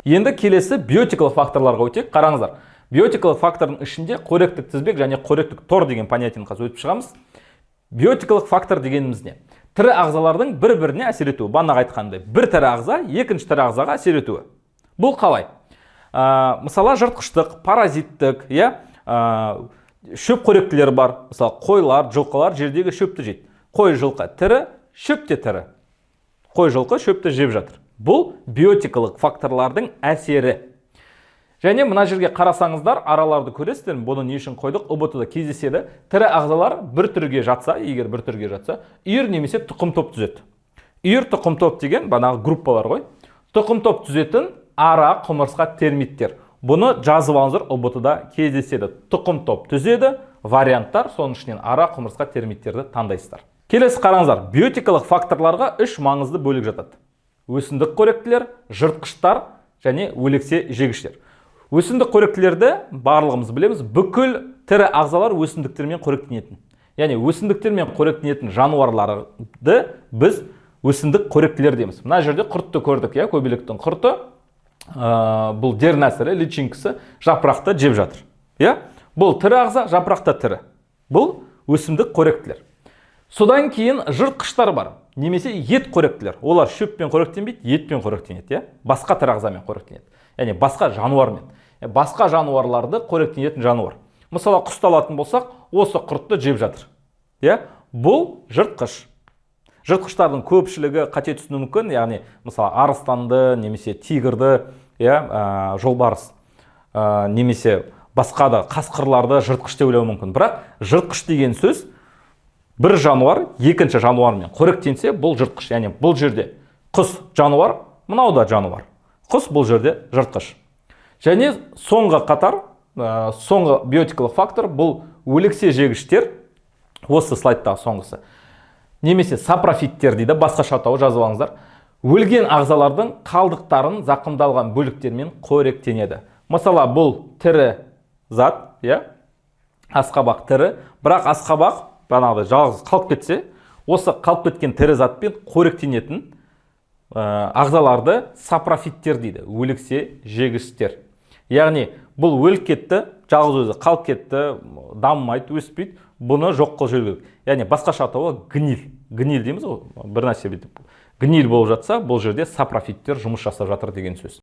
Енді келесі биотикалық факторларға өтейік. Қараңыздар. Биотикалық фактордың ішінде қоректік тізбек және қоректік тор деген понятияны қазір өтіп шығамыз. Биотикалық фактор дегеніміз не? Тірі ағзалардың бір-біріне әсер етуі. Бағана айтқандай, бір тірі ағза екінші тірі ағзаға әсер етуі. Бұл қалай? Мысалы, жыртқыштық, паразиттік, шөп қоректілері бар. Мысалы, қойлар, жылқылар жердегі шөпті жейді. Қой, жылқы тірі, шөп те тірі. Қой, жылқы шөпті жеп жатыр. Бұл биотикалық факторлардың әсері. Және мына жерге қарасаңыздар, араларды көресіздер. Бұны не үшін қойдық? УБТ-да кездеседі. Тірі ағзалар бір түрге жатса, егер бір түрге жатса, үйір немесе тұқым топ түзеді. Үйір тұқым топ деген бағанағы группалар ғой. Тұқым топ түзетін ара, құмырсқа, термиттер. Бұны жазып алыңыздар, УБТ-да кездеседі. Тұқым топ түзеді, варианттар, соның ішінен ара, құмырсқа, термиттерді таңдайсыздар. Келесі қараңыздар, биотикалық факторларға үш маңызды бөлік жатады. Өсімдік қоректілер, жыртқыштар және өлексе жегіштер. Өсімдік қоректілерді барлығымыз білеміз, бүкіл тірі ағзалар өсімдіктермен қоректенетін. Яғни өсімдіктермен қоректенетін жануарларды біз өсімдік қоректілер дейміз. Мына жерде құртты көрдік, көбелектің құрты, бұл дернәсірі, личинкісі жапырақты жеп жатыр. Бұл тірі ағза, жапырақта тірі. Бұл өсімдік қоректілер. Содан кейін жыртқыштар бар. Немесе ет қоректілер. Олар шөппен қоректенбейді, етпен қоректенеді, басқа тірі ағзамен қоректенеді. Яғни басқа жануармен. Басқа жануарларды қоректенетін жануар. Мысалы, құсты алатын болсақ, осы құртты жеп жатыр. Бұл жыртқыш. Жыртқыштардың көпшілігі қате түсінуі мүмкін, яғни мысалы арыстанды, немесе тигрді, жолбарыс, немесе басқа да қасқырларды жыртқыш деп ойлауы мүмкін. Бірақ жыртқыш деген сөз бір жануар екінші жануармен қоректенсе, бұл жыртқыш. Яғни бұл жерде құс жануар, мынау да жануар. Құс бұл жерде жыртқыш. Және соңғы қатар, соңғы биотикалық фактор бұл өлексе жегіштер, осы слайдтағы соңғысы. Немесе сапрофиттер дейді, басқаша атауы жазып алыңыздар. Өлген ағзалардың қалдықтарын зақымдалған бөліктермен қоректенеді. Мысалы, бұл тірі зат, асқабақ тірі, бірақ асқабақ бағанағыдай жалғыз қалып кетсе, осы қалып кеткен тірі затпен қоректенетін ағзаларды сапрофиттер дейді, өлексе жегіштер. Яғни бұл өліп кетті, жалғыз өзі қалып кетті, дамымайды, өспейді, бұны жоқ қылып жіберу керек. Яғни басқаша атауы гниль. Гниль дейміз ғой, бір нәрсе бүйтіп. Гниль болып жатса, бұл жерде сапрофиттер жұмыс жасап жатыр деген сөз.